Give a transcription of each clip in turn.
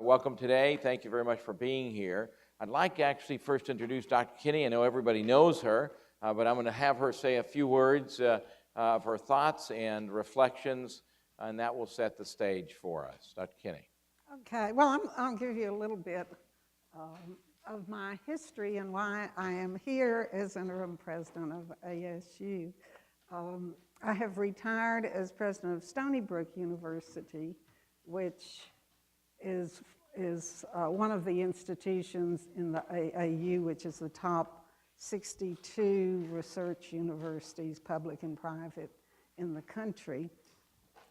Welcome today. Thank you very much for being here. I'd like to actually first introduce Dr. Kinney. I know everybody knows her, but I'm going to have her say a few words of her thoughts and reflections, and that will set the stage for us. Dr. Kinney. Okay, well, I'll give you a little bit of my history and why I am here as interim president of ASU. I have retired as president of Stony Brook University, which is one of the institutions in the AAU, which is the top 62 research universities, public and private, in the country.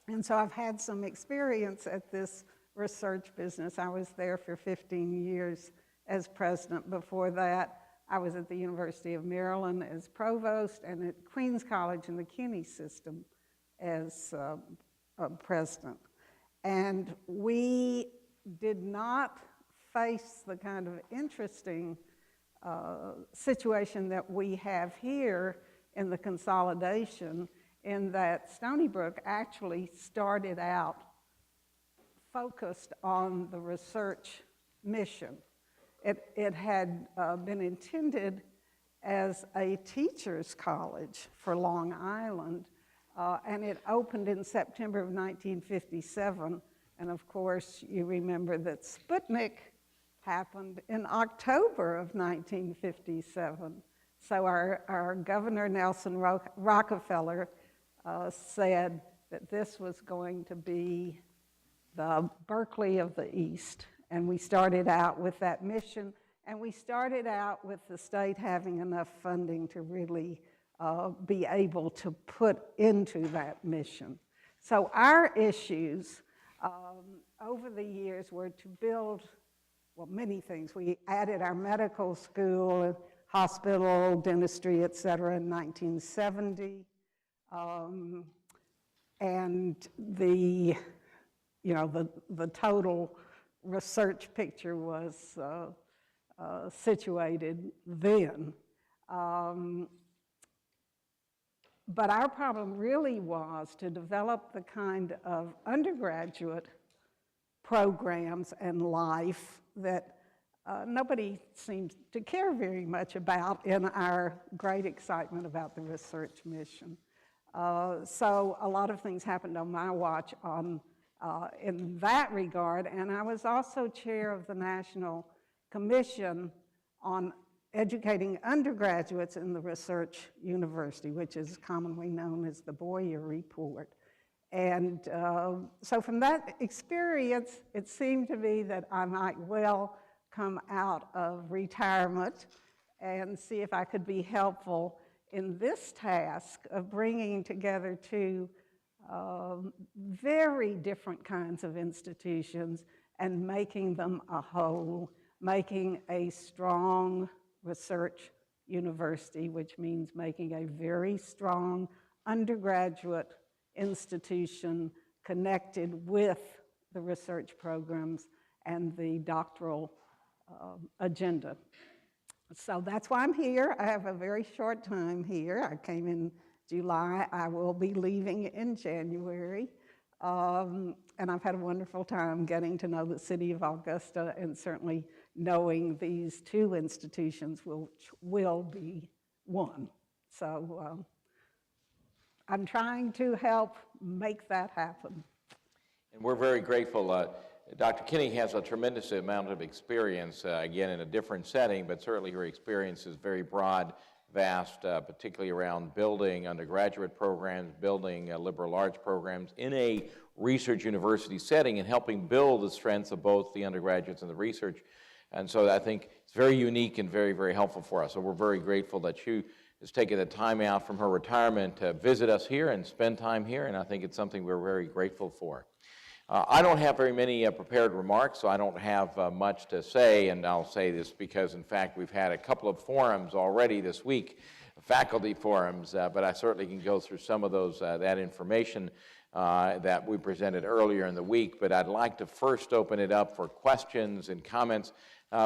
And so I've had some experience at this research business. I was there for 15 years as president. Before that, I was at the University of Maryland as provost and at Queens College in the CUNY system as president. And we did not face the kind of interesting situation that we have here in the consolidation, in that Stony Brook actually started out focused on the research mission. It had been intended as a teacher's college for Long Island, and it opened in September of 1957. And of course, you remember that Sputnik happened in October of 1957. So our Governor Nelson Rockefeller said that this was going to be the Berkeley of the East. And we started out with that mission, and we started out with the state having enough funding to really be able to put into that mission. So our issues over the years were to build, well, many things. We added our medical school, hospital, dentistry, et cetera, in 1970. And the total research picture was situated then. But our problem really was to develop the kind of undergraduate programs and life that nobody seems to care very much about in our great excitement about the research mission. So a lot of things happened on my watch in that regard, and I was also chair of the National Commission on Educating Undergraduates in the Research University, which is commonly known as the Boyer Report. And so from that experience, it seemed to me that I might well come out of retirement and see if I could be helpful in this task of bringing together two very different kinds of institutions and making them a whole, making a strong research university, which means making a very strong undergraduate institution connected with the research programs and the doctoral agenda. So that's why I'm here. I have a very short time here. I came in July. I will be leaving in January. And I've had a wonderful time getting to know the city of Augusta, and certainly knowing these two institutions will be one. So I'm trying to help make that happen. And we're very grateful. Dr. Kinney has a tremendous amount of experience, again, in a different setting, but certainly her experience is very broad, vast, particularly around building undergraduate programs, building liberal arts programs in a research university setting, and helping build the strengths of both the undergraduates and the research. And so I think it's very unique and very, very helpful for us. So we're very grateful that she has taken the time out from her retirement to visit us here and spend time here, and I think it's something we're very grateful for. I don't have very many prepared remarks, so I don't have much to say, and I'll say this because, in fact, we've had a couple of forums already this week, faculty forums, but I certainly can go through some of those, that information that we presented earlier in the week, but I'd like to first open it up for questions and comments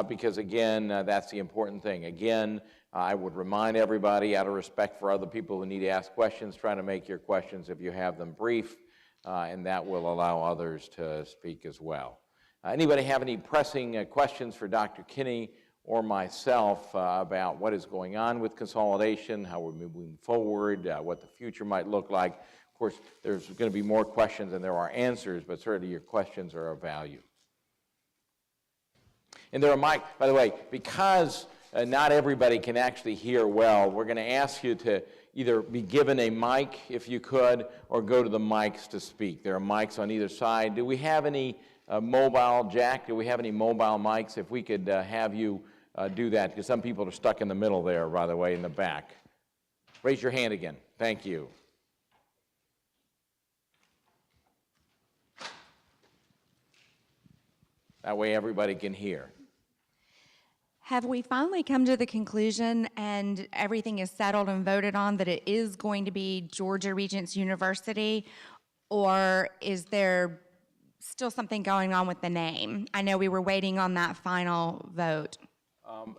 because, again, that's the important thing. Again, I would remind everybody, out of respect for other people who need to ask questions, try to make your questions, if you have them, brief, and that will allow others to speak as well. Anybody have any pressing questions for Dr. Kinney or myself about what is going on with consolidation, how we're moving forward, what the future might look like? Of course, there's going to be more questions than there are answers, but certainly your questions are of value. And there are by the way, because not everybody can actually hear well, we're going to ask you to either be given a mic, if you could, or go to the mics to speak. There are mics on either side. Do we have any mobile, Jack? Do we have any mobile mics? If we could have you do that, because some people are stuck in the middle there, by the way, in the back. Raise your hand again. Thank you. That way everybody can hear. Have we finally come to the conclusion and everything is settled and voted on that it is going to be Georgia Regents University, or is there still something going on with the name? I know we were waiting on that final vote.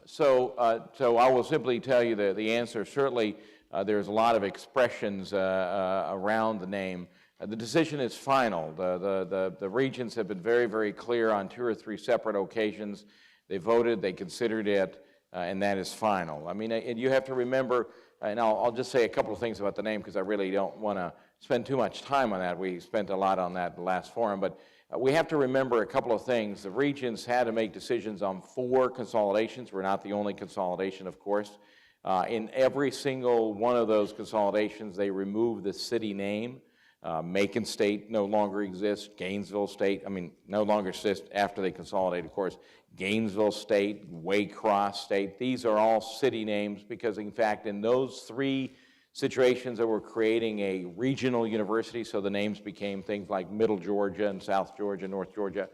So I will simply tell you the answer. Certainly, there's a lot of expressions around the name. The decision is final. The regents have been very, very clear on 2 or 3 separate occasions. They voted, they considered it, and that is final. I mean, and you have to remember, and I'll just say a couple of things about the name because I really don't want to spend too much time on that. We spent a lot on that in the last forum, but we have to remember a couple of things. The regents had to make decisions on 4 consolidations. We're not the only consolidation, of course. In every single one of those consolidations, they removed the city name. Macon State no longer exists. Gainesville State, no longer exists after they consolidated, of course. Gainesville State, Waycross State, these are all city names because, in fact, in those 3 situations that were creating a regional university, so the names became things like Middle Georgia and South Georgia, North Georgia.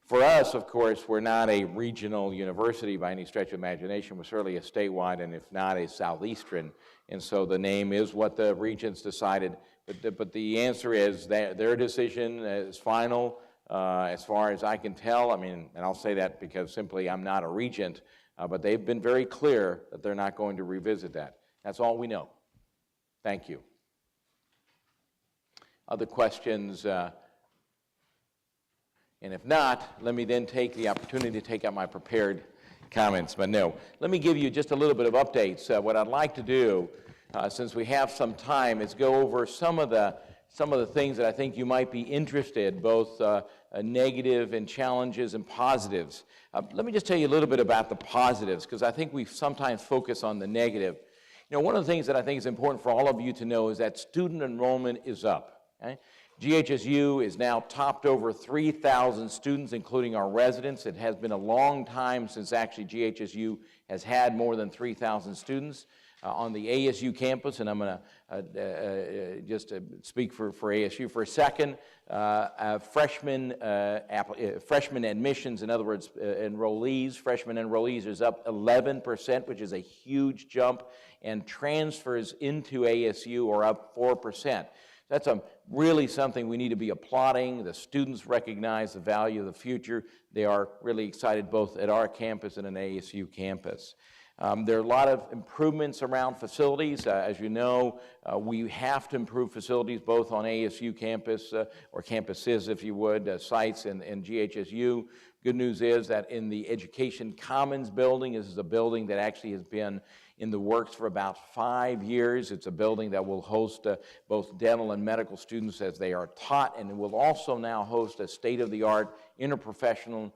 For us, of course, we're not a regional university by any stretch of imagination. We're certainly a statewide and, if not, a southeastern. And so the name is what the regents decided. But the answer is that their decision is final as far as I can tell. And I'll say that because simply I'm not a regent, but they've been very clear that they're not going to revisit that. That's all we know. Thank you. Other questions? And if not, let me then take the opportunity to take out my prepared comments. But no, let me give you just a little bit of updates. What I'd like to do, since we have some time, is go over some of the things that I think you might be interested, both negative and challenges and positives. Let me just tell you a little bit about the positives, because I think we sometimes focus on the negative. One of the things that I think is important for all of you to know is that student enrollment is up. Okay? GHSU is now topped over 3,000 students, including our residents. It has been a long time since actually GHSU has had more than 3,000 students. On the ASU campus, and I'm going to just speak for ASU for a second, freshman admissions, in other words, freshman enrollees is up 11%, which is a huge jump, and transfers into ASU are up 4%. That's really something we need to be applauding. The students recognize the value of the future. They are really excited both at our campus and an ASU campus. There are a lot of improvements around facilities. As you know, we have to improve facilities both on ASU campus, or campuses, if you would, sites and GHSU. Good news is that in the Education Commons building, this is a building that actually has been in the works for about 5 years. It's a building that will host both dental and medical students as they are taught, and it will also now host a state-of-the-art interprofessional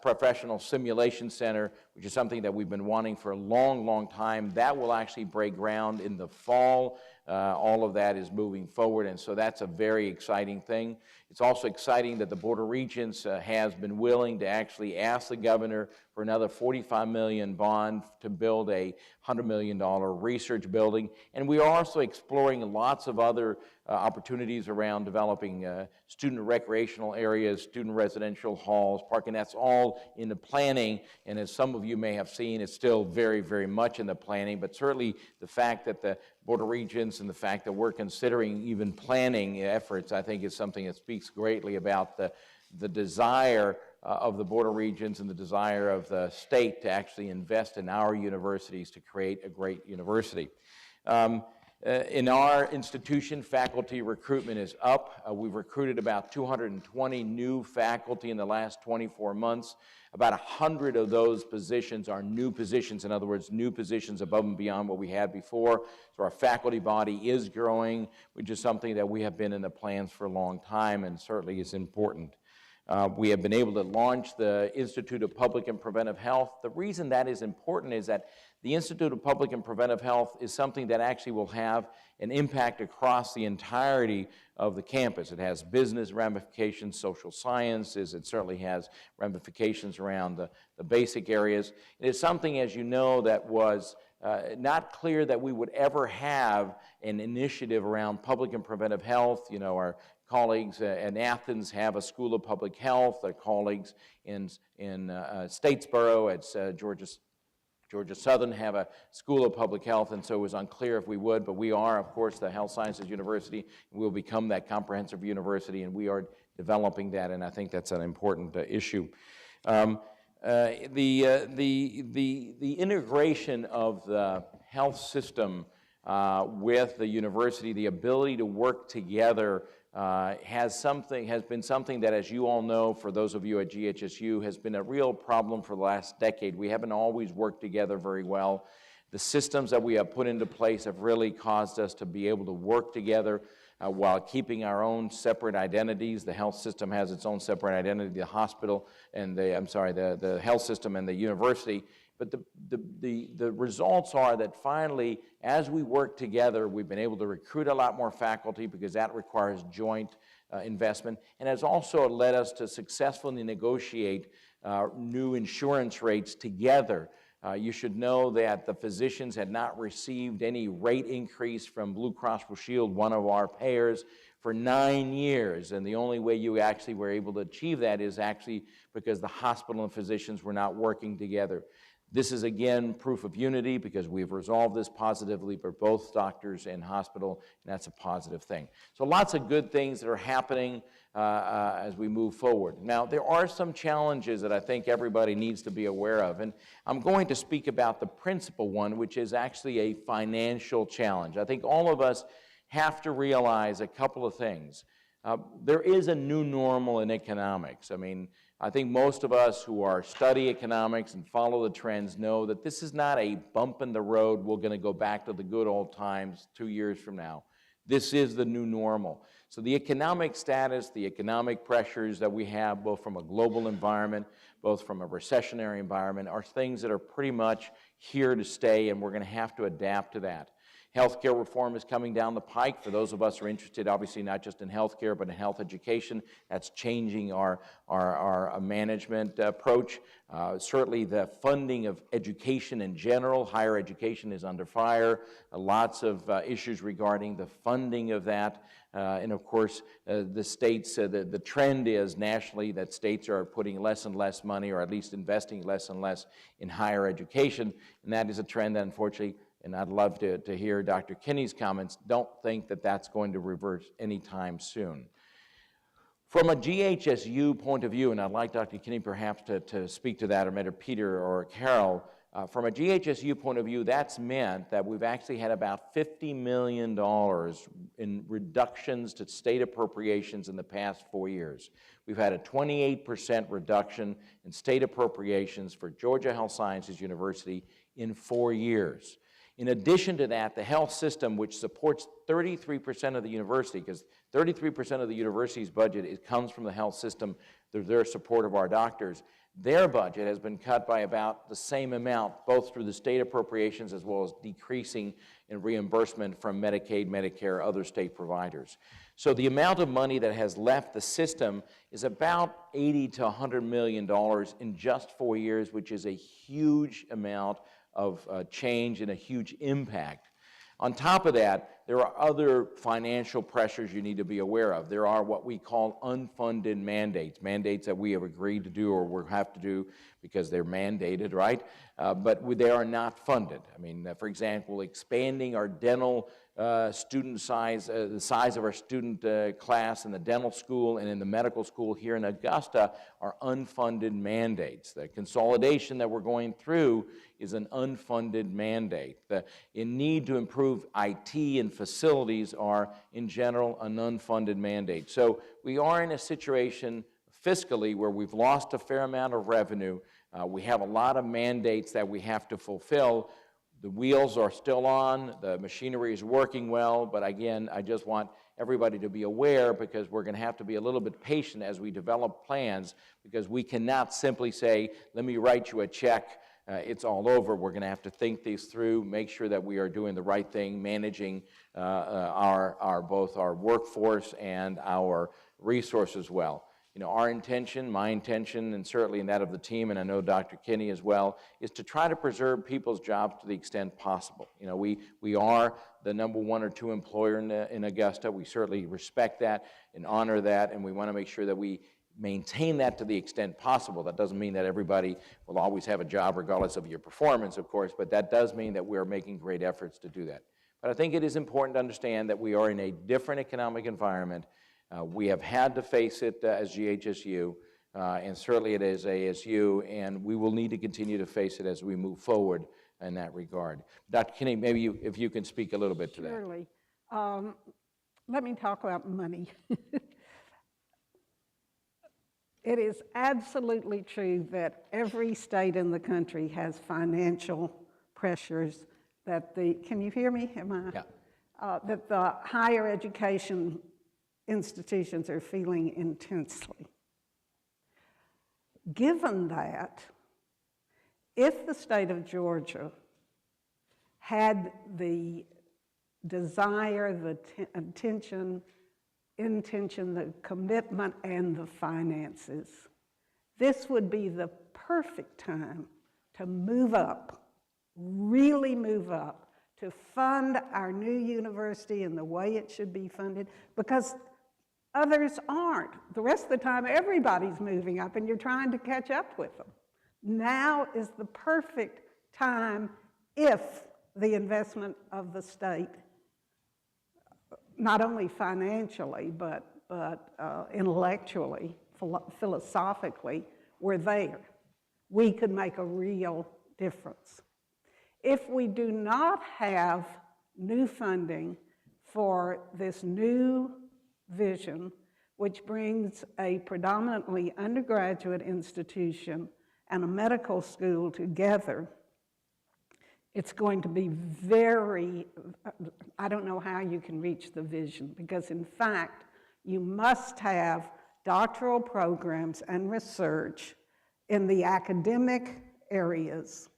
professional simulation center, which is something that we've been wanting for a long, long time. That will actually break ground in the fall. All of that is moving forward, and so that's a very exciting thing. It's also exciting that the Board of Regents has been willing to actually ask the governor for another $45 million bond to build a $100 million research building, and we are also exploring lots of other opportunities around developing student recreational areas, student residential halls, parking. That's all in the planning, and as some of you may have seen, it's still very, very much in the planning, but certainly the fact that the Board of Regents and the fact that we're considering even planning efforts, I think is something that speaks greatly about the desire of the Board of Regents and the desire of the state to actually invest in our universities to create a great university. In our institution, faculty recruitment is up. We've recruited about 220 new faculty in the last 24 months. About 100 of those positions are new positions, in other words, new positions above and beyond what we had before. So our faculty body is growing, which is something that we have been in the plans for a long time and certainly is important. We have been able to launch the Institute of Public and Preventive Health. The reason that is important is that the Institute of Public and Preventive Health is something that actually will have an impact across the entirety of the campus. It has business ramifications, social sciences, it certainly has ramifications around the basic areas. It is something, as you know, that was not clear that we would ever have an initiative around public and preventive health. You know, our colleagues in Athens have a School of Public Health. Our colleagues in Statesboro at Georgia Southern have a School of Public Health, and so it was unclear if we would, but we are, of course, the Health Sciences University. We'll become that comprehensive university, and we are developing that, and I think that's an important issue. The integration of the health system with the university, the ability to work together has been something that, as you all know, for those of you at GHSU, has been a real problem for the last decade. We haven't always worked together very well. The systems that we have put into place have really caused us to be able to work together while keeping our own separate identities. The health system has its own separate identity, the hospital and the health system and the university. But the results are that finally, as we work together, we've been able to recruit a lot more faculty because that requires joint investment, and has also led us to successfully negotiate new insurance rates together. You should know that the physicians had not received any rate increase from Blue Cross Blue Shield, one of our payers, for 9 years, and the only way you actually were able to achieve that is actually because the hospital and physicians were not working together. This is, again, proof of unity because we've resolved this positively for both doctors and hospital, and that's a positive thing. So lots of good things that are happening as we move forward. Now, there are some challenges that I think everybody needs to be aware of, and I'm going to speak about the principal one, which is actually a financial challenge. I think all of us have to realize a couple of things. There is a new normal in economics. I mean, I think most of us who study economics and follow the trends know that this is not a bump in the road, we're going to go back to the good old times 2 years from now. This is the new normal. So the economic status, the economic pressures that we have, both from a global environment, both from a recessionary environment, are things that are pretty much here to stay, and we're going to have to adapt to that. Healthcare reform is coming down the pike. For those of us who are interested, obviously not just in healthcare, but in health education, that's changing our management approach. Certainly the funding of education in general, higher education is under fire. Lots of issues regarding the funding of that. And of course, the states, the trend is nationally that states are putting less and less money, or at least investing less and less in higher education. And that is a trend that unfortunately, and I'd love to hear Dr. Kinney's comments, don't think that that's going to reverse anytime soon. From a GHSU point of view, and I'd like Dr. Kinney perhaps to speak to that, or maybe Peter or Carol, from a GHSU point of view, that's meant that we've actually had about $50 million in reductions to state appropriations in the past 4 years. We've had a 28% reduction in state appropriations for Georgia Health Sciences University in 4 years. In addition to that, the health system, which supports 33% of the university, because 33% of the university's budget comes from the health system through their support of our doctors, their budget has been cut by about the same amount, both through the state appropriations as well as decreasing in reimbursement from Medicaid, Medicare, other state providers. So the amount of money that has left the system is about $80 to $100 million in just 4 years, which is a huge amount of change and a huge impact. On top of that, there are other financial pressures you need to be aware of. There are what we call unfunded mandates that we have agreed to do or we have to do because they're mandated, right? But they are not funded. I mean, for example, expanding our dental student size, the size of our student class in the dental school and in the medical school here in Augusta are unfunded mandates. The consolidation that we're going through is an unfunded mandate. The need to improve IT and facilities are, in general, an unfunded mandate. So we are in a situation fiscally where we've lost a fair amount of revenue. We have a lot of mandates that we have to fulfill. The wheels are still on, the machinery is working well, but again, I just want everybody to be aware because we're going to have to be a little bit patient as we develop plans because we cannot simply say, let me write you a check, it's all over. We're going to have to think these through, make sure that we are doing the right thing, managing both our workforce and our resources well. You know, our intention, my intention, and certainly in that of the team, and I know Dr. Kinney as well, is to try to preserve people's jobs to the extent possible. You know, we are the number 1 or 2 employer in Augusta. We certainly respect that and honor that, and we want to make sure that we maintain that to the extent possible. That doesn't mean that everybody will always have a job regardless of your performance, of course, but that does mean that we are making great efforts to do that. But I think it is important to understand that we are in a different economic environment. We have had to face it as GHSU, and certainly it is ASU, and we will need to continue to face it as we move forward in that regard. Dr. Kinney, maybe if you can speak a little bit to that. Surely. Let me talk about money. It is absolutely true that every state in the country has financial pressures that can you hear me? Yeah. That the higher education institutions are feeling intensely. Given that, if the state of Georgia had the desire, the intention, the commitment, and the finances, this would be the perfect time to move up, really move up, to fund our new university in the way it should be funded, because others aren't. The rest of the time, everybody's moving up, and you're trying to catch up with them. Now is the perfect time if the investment of the state, not only financially, but intellectually, philosophically, were there. We could make a real difference. If we do not have new funding for this new vision, which brings a predominantly undergraduate institution and a medical school together, it's going to be I don't know how you can reach the vision, because in fact, you must have doctoral programs and research in the academic areas,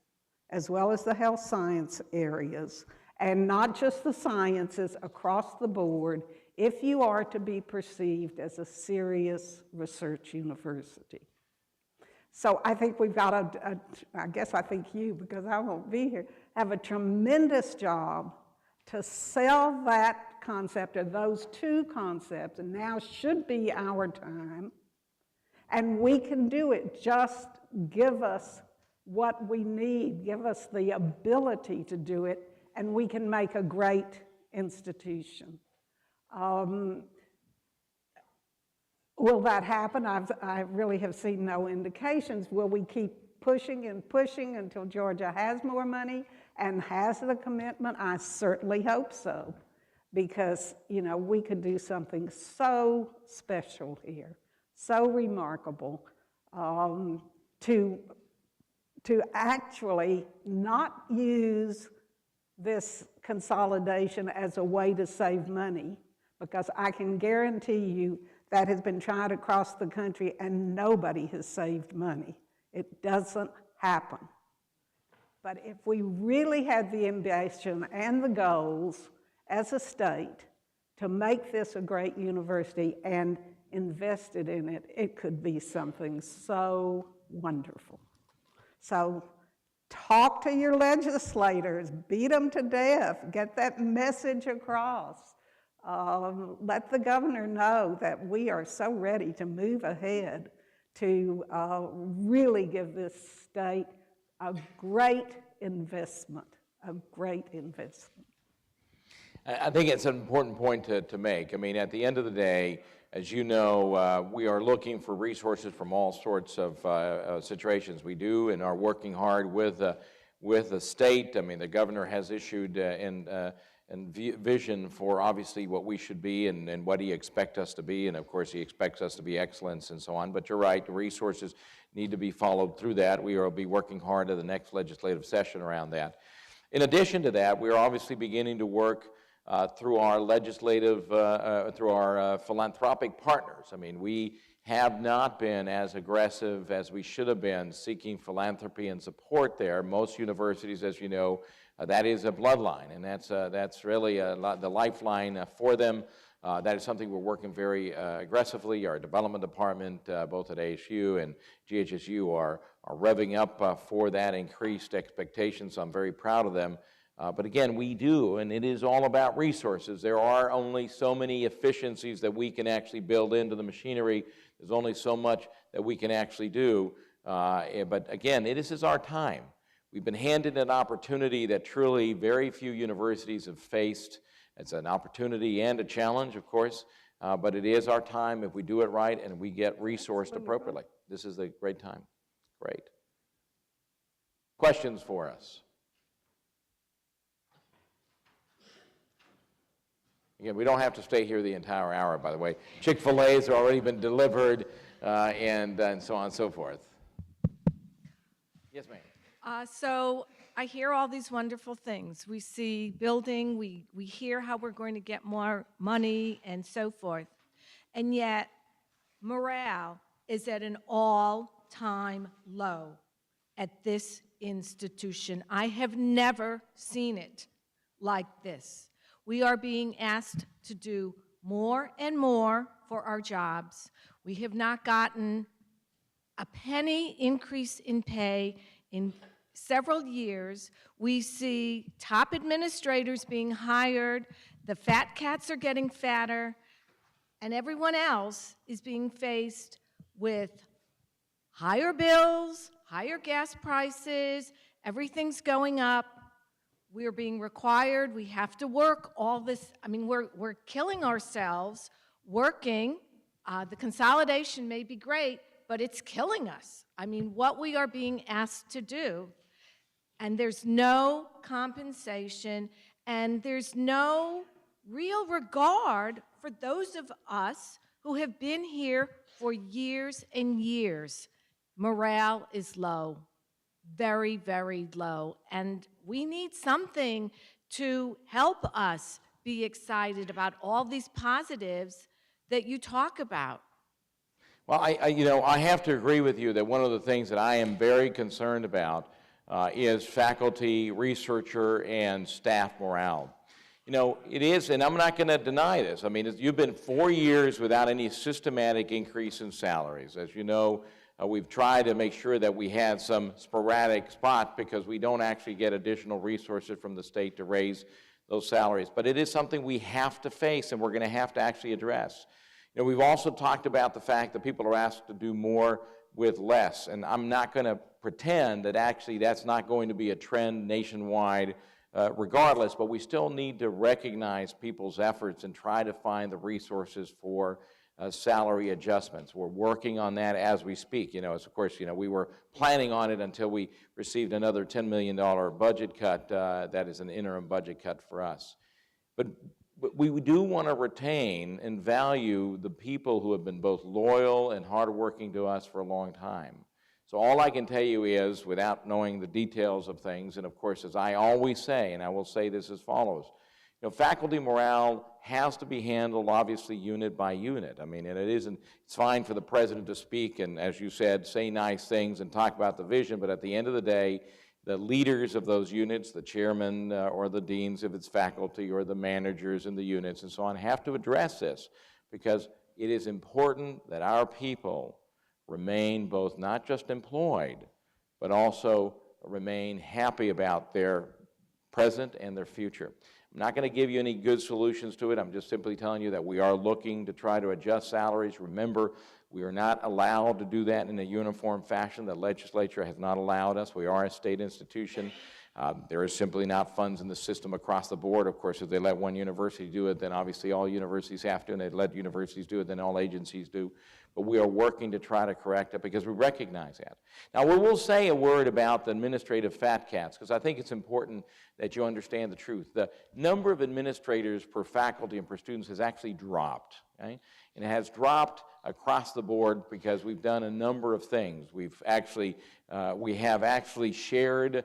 as well as the health science areas, and not just the sciences, across the board, if you are to be perceived as a serious research university. So I think we've got I guess I think you, because I won't be here, have a tremendous job to sell that concept, or those two concepts, and now should be our time. And we can do it. Just give us what we need, give us the ability to do it, and we can make a great institution. Will that happen? I really have seen no indications. Will we keep pushing and pushing until Georgia has more money and has the commitment? I certainly hope so, because, you know, we could do something so special here, so remarkable, to actually not use this consolidation as a way to save money, because I can guarantee you that has been tried across the country and nobody has saved money. It doesn't happen. But if we really had the ambition and the goals as a state to make this a great university and invested in it, it could be something so wonderful. So talk to your legislators, beat them to death, get that message across. Let the governor know that we are so ready to move ahead to really give this state a great investment, a great investment. I think it's an important point to make. I mean, at the end of the day, as you know, we are looking for resources from all sorts of situations. We do and are working hard with the state. I mean, the governor has issued vision for obviously what we should be and what he expects us to be, and of course he expects us to be excellence and so on. But you're right, the resources need to be followed through that. We will be working hard at the next legislative session around that. In addition to that, we are obviously beginning to work through our legislative, through our philanthropic partners. I mean, we have not been as aggressive as we should have been seeking philanthropy and support there. Most universities, as you know, that is a bloodline, and that's really the lifeline for them. That is something we're working very aggressively. Our development department, both at ASU and GHSU, are revving up for that increased expectation, so I'm very proud of them. But again, we do, and it is all about resources. There are only so many efficiencies that we can actually build into the machinery. There's only so much that we can actually do. But again, this is our time. We've been handed an opportunity that truly very few universities have faced. It's an opportunity and a challenge, of course, but it is our time if we do it right and we get resourced appropriately. This is a great time. Great. Questions for us? Again, we don't have to stay here the entire hour, by the way. Chick-fil-A's have already been delivered and so on and so forth. Yes, ma'am. So I hear all these wonderful things. We see building, we hear how we're going to get more money and so forth. And yet, morale is at an all-time low at this institution. I have never seen it like this. We are being asked to do more and more for our jobs. We have not gotten a penny increase in pay in several years. We see top administrators being hired, the fat cats are getting fatter, and everyone else is being faced with higher bills, higher gas prices, everything's going up. We're being required, we have to work all this. I mean, we're killing ourselves working. The consolidation may be great, but it's killing us. I mean, what we are being asked to do, and there's no compensation, and there's no real regard for those of us who have been here for years and years. Morale is low, very, very low, and we need something to help us be excited about all these positives that you talk about. Well, I have to agree with you that one of the things that I am very concerned about is faculty, researcher, and staff morale. You know, it is, and I'm not going to deny this. I mean, you've been 4 years without any systematic increase in salaries. As you know, we've tried to make sure that we had some sporadic spots because we don't actually get additional resources from the state to raise those salaries. But it is something we have to face and we're going to have to actually address. You know, we've also talked about the fact that people are asked to do more with less. And I'm not going to pretend that actually that's not going to be a trend nationwide regardless, but we still need to recognize people's efforts and try to find the resources for salary adjustments. We're working on that as we speak. You know, of course, we were planning on it until we received another $10 million budget cut. That is an interim budget cut for us. But we do want to retain and value the people who have been both loyal and hardworking to us for a long time. So all I can tell you is, without knowing the details of things, and of course, as I always say, and I will say this as follows, faculty morale has to be handled, obviously, unit by unit. I mean, and it's fine for the president to speak and, as you said, say nice things and talk about the vision, but at the end of the day, the leaders of those units, the chairman or the deans if it's faculty or the managers in the units and so on, have to address this because it is important that our people remain both not just employed, but also remain happy about their present and their future. I'm not going to give you any good solutions to it. I'm just simply telling you that we are looking to try to adjust salaries. Remember, we are not allowed to do that in a uniform fashion. The legislature has not allowed us. We are a state institution. There is simply not funds in the system across the board. Of course, if they let one university do it, then obviously all universities have to, and they let universities do it, then all agencies do. But we are working to try to correct it because we recognize that. Now, we will say a word about the administrative fat cats, because I think it's important that you understand the truth. The number of administrators per faculty and per students has actually dropped, okay? And it has dropped across the board because we've done a number of things. We have actually shared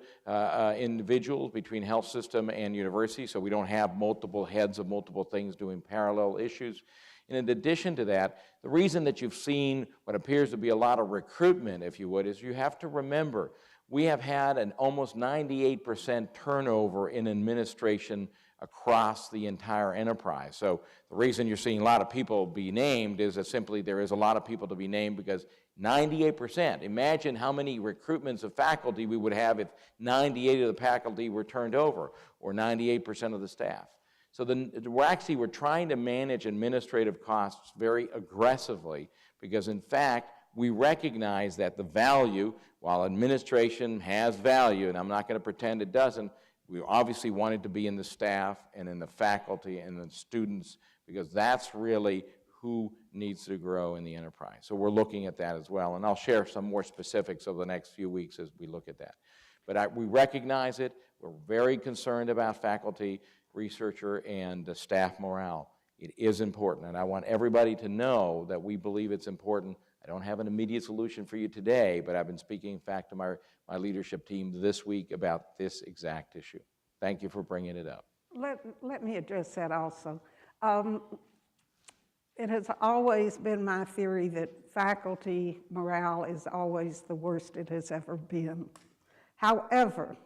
individuals between health system and university, so we don't have multiple heads of multiple things doing parallel issues. And in addition to that, the reason that you've seen what appears to be a lot of recruitment, if you would, is you have to remember we have had an almost 98% turnover in administration across the entire enterprise. So the reason you're seeing a lot of people be named is that simply there is a lot of people to be named because 98%. Imagine how many recruitments of faculty we would have if 98 of the faculty were turned over, or 98% of the staff. So we're trying to manage administrative costs very aggressively because, in fact, we recognize that the value, while administration has value, and I'm not going to pretend it doesn't, we obviously want it to be in the staff and in the faculty and the students because that's really who needs to grow in the enterprise. So we're looking at that as well, and I'll share some more specifics over the next few weeks as we look at that. But we recognize it. We're very concerned about faculty, researcher, and staff morale. It is important, and I want everybody to know that we believe it's important. I don't have an immediate solution for you today, but I've been speaking, in fact, to my leadership team this week about this exact issue. Thank you for bringing it up. Let me address that also. It has always been my theory that faculty morale is always the worst it has ever been. However,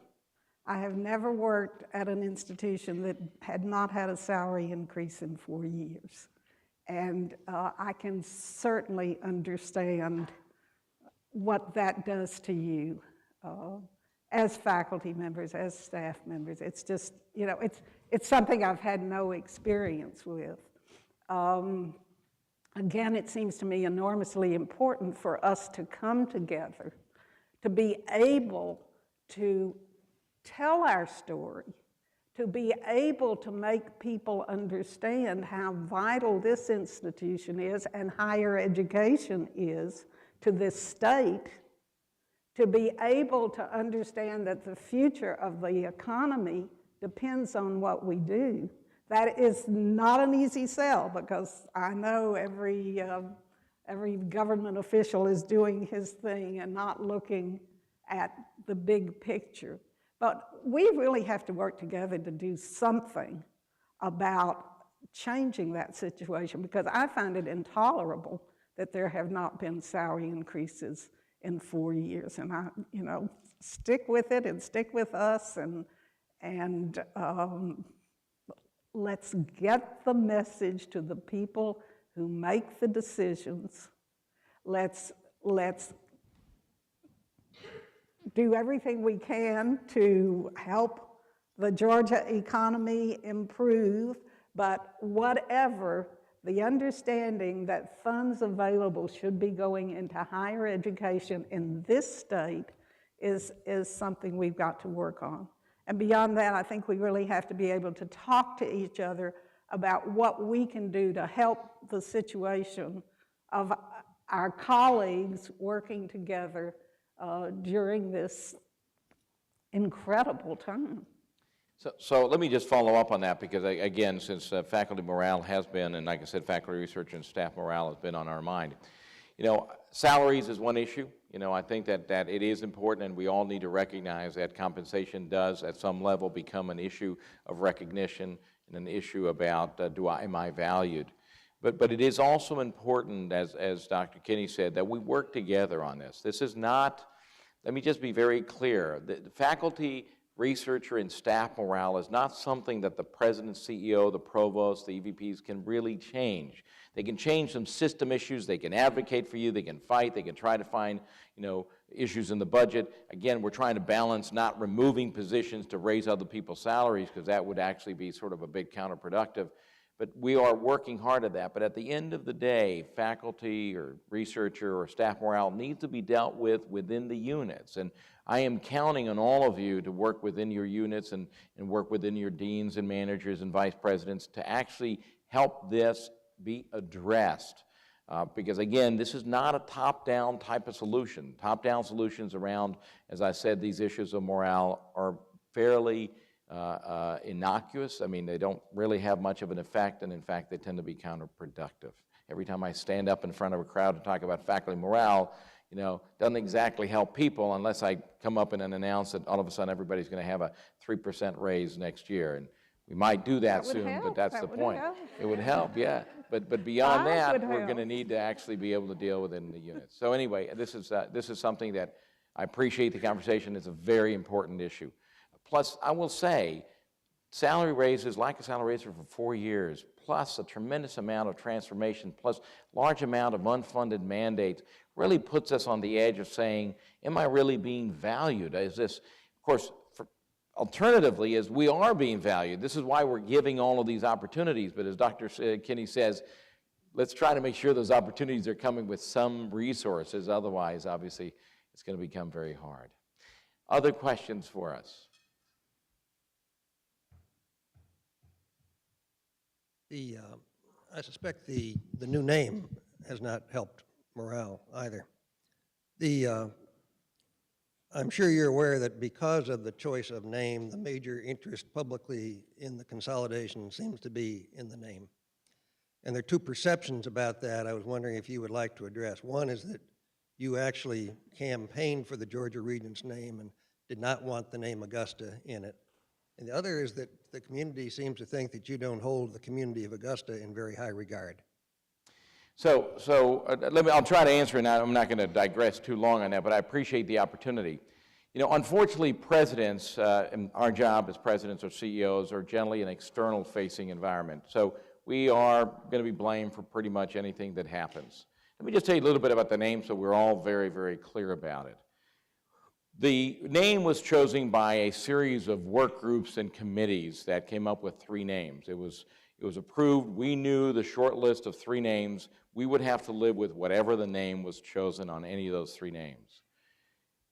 I have never worked at an institution that had not had a salary increase in 4 years. And I can certainly understand what that does to you as faculty members, as staff members. It's just, you know, it's something I've had no experience with. Again, it seems to me enormously important for us to come together, to be able to tell our story, to be able to make people understand how vital this institution is and higher education is to this state, to be able to understand that the future of the economy depends on what we do. That is not an easy sell because I know every government official is doing his thing and not looking at the big picture. But we really have to work together to do something about changing that situation because I find it intolerable that there have not been salary increases in 4 years. And I, you know, stick with it and stick with us and let's get the message to the people who make the decisions. Let's do everything we can to help the Georgia economy improve, but whatever, the understanding that funds available should be going into higher education in this state is something we've got to work on. And beyond that, I think we really have to be able to talk to each other about what we can do to help the situation of our colleagues working together during this incredible time. So let me just follow up on that because, again, since faculty morale has been, and like I said, faculty research and staff morale has been on our mind. You know, salaries is one issue. You know, I think that it is important and we all need to recognize that compensation does at some level become an issue of recognition and an issue about am I valued? But it is also important, as Dr. Kinney said, that we work together on this. This is not, let me just be very clear, the faculty researcher and staff morale is not something that the president, CEO, the provost, the EVPs can really change. They can change some system issues, they can advocate for you, they can fight, they can try to find, issues in the budget. Again, we're trying to balance not removing positions to raise other people's salaries, because that would actually be sort of a bit counterproductive. But we are working hard at that. But at the end of the day, faculty or researcher or staff morale needs to be dealt with within the units. And I am counting on all of you to work within your units and work within your deans and managers and vice presidents to actually help this be addressed. Because again, this is not a top-down type of solution. Top-down solutions around, as I said, these issues of morale are fairly innocuous. I mean, they don't really have much of an effect, and in fact, they tend to be counterproductive. Every time I stand up in front of a crowd to talk about faculty morale, doesn't exactly help people unless I come up and announce that all of a sudden everybody's going to have a 3% raise next year. And we might do that soon, help. but that's That the would point. help. It would help, yeah. But beyond That that, would we're help. going to need to actually be able to deal within the units. So anyway, this is something that I appreciate the conversation. It's a very important issue. Plus, I will say, salary raises, lack of salary raises for 4 years, plus a tremendous amount of transformation, plus large amount of unfunded mandates, really puts us on the edge of saying, am I really being valued? Is this, of course, alternatively, is we are being valued. This is why we're giving all of these opportunities. But as Dr. Kinney says, let's try to make sure those opportunities are coming with some resources. Otherwise, obviously, it's going to become very hard. Other questions for us? I suspect the new name has not helped morale either. I'm sure you're aware that because of the choice of name, the major interest publicly in the consolidation seems to be in the name. And there are two perceptions about that I was wondering if you would like to address. One is that you actually campaigned for the Georgia Regents name and did not want the name Augusta in it. And the other is that the community seems to think that you don't hold the community of Augusta in very high regard. I'll try to answer, and I'm not going to digress too long on that, but I appreciate the opportunity. Unfortunately, presidents, and our job as presidents or CEOs, are generally an external-facing environment. So we are going to be blamed for pretty much anything that happens. Let me just tell you a little bit about the name so we're all very, very clear about it. The name was chosen by a series of work groups and committees that came up with 3 names. It was approved. We knew the short list of 3 names. We would have to live with whatever the name was chosen on any of those 3 names.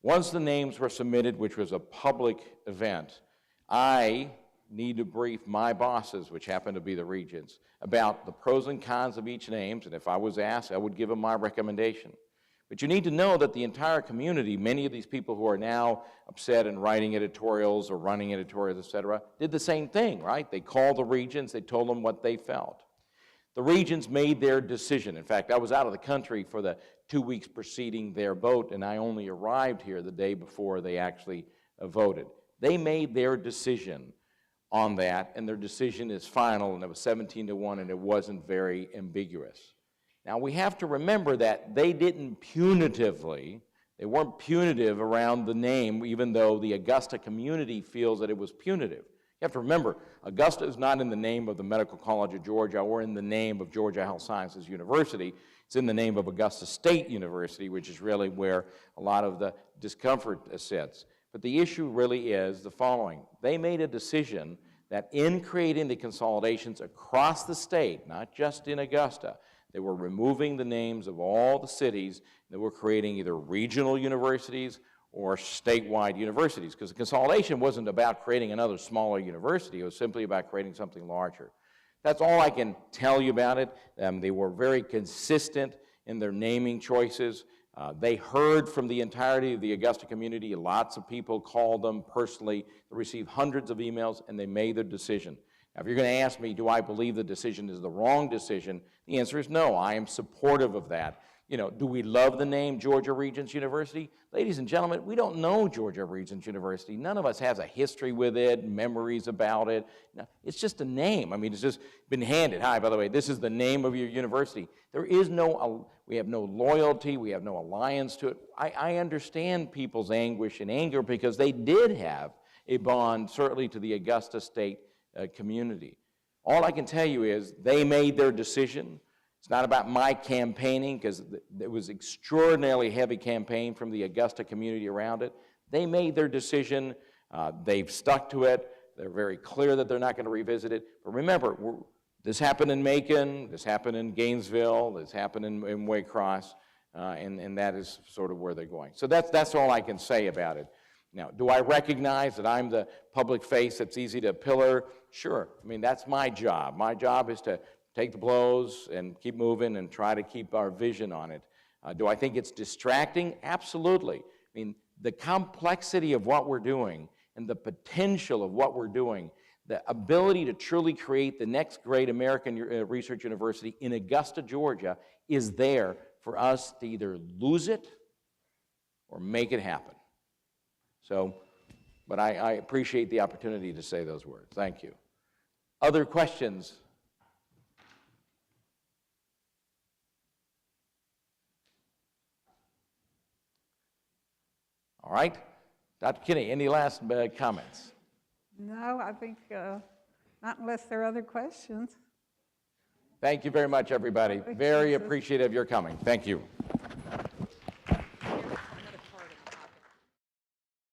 Once the names were submitted, which was a public event, I need to brief my bosses, which happen to be the regents, about the pros and cons of each name, and if I was asked, I would give them my recommendation. But you need to know that the entire community, many of these people who are now upset and writing editorials or running editorials, et cetera, did the same thing, right? They called the regents, they told them what they felt. The regents made their decision. In fact, I was out of the country for the 2 weeks preceding their vote, and I only arrived here the day before they actually voted. They made their decision on that, and their decision is final, and it was 17-1, and it wasn't very ambiguous. Now, we have to remember that they didn't punitively, they weren't punitive around the name, even though the Augusta community feels that it was punitive. You have to remember, Augusta is not in the name of the Medical College of Georgia or in the name of Georgia Health Sciences University. It's in the name of Augusta State University, which is really where a lot of the discomfort sits. But the issue really is the following. They made a decision that in creating the consolidations across the state, not just in Augusta, they were removing the names of all the cities that were creating either regional universities or statewide universities, because the consolidation wasn't about creating another smaller university. It was simply about creating something larger. That's all I can tell you about it. They were very consistent in their naming choices. They heard from the entirety of the Augusta community. Lots of people called them personally. They received hundreds of emails, and they made their decision. Now, if you're going to ask me, do I believe the decision is the wrong decision, the answer is no. I am supportive of that. Do we love the name Georgia Regents University? Ladies and gentlemen, we don't know Georgia Regents University. None of us has a history with it, memories about it. No, it's just a name. I mean, it's just been handed. Hi, by the way, this is the name of your university. There is we have no loyalty, we have no alliance to it. I understand people's anguish and anger because they did have a bond, certainly to the Augusta State community. All I can tell you is they made their decision. It's not about my campaigning, because it was extraordinarily heavy campaign from the Augusta community around it. They made their decision. They've stuck to it. They're very clear that they're not going to revisit it. But remember, this happened in Macon, this happened in Gainesville, this happened in Waycross, and that is sort of where they're going. So that's all I can say about it. Now, do I recognize that I'm the public face that's easy to pillar? Sure. I mean, that's my job. My job is to take the blows and keep moving and try to keep our vision on it. Do I think it's distracting? Absolutely. I mean, the complexity of what we're doing and the potential of what we're doing, the ability to truly create the next great American research university in Augusta, Georgia, is there for us to either lose it or make it happen. So, but I appreciate the opportunity to say those words. Thank you. Other questions? All right. Dr. Kinney, any last comments? No, I think not unless there are other questions. Thank you very much, everybody. Very appreciative of your coming. Thank you.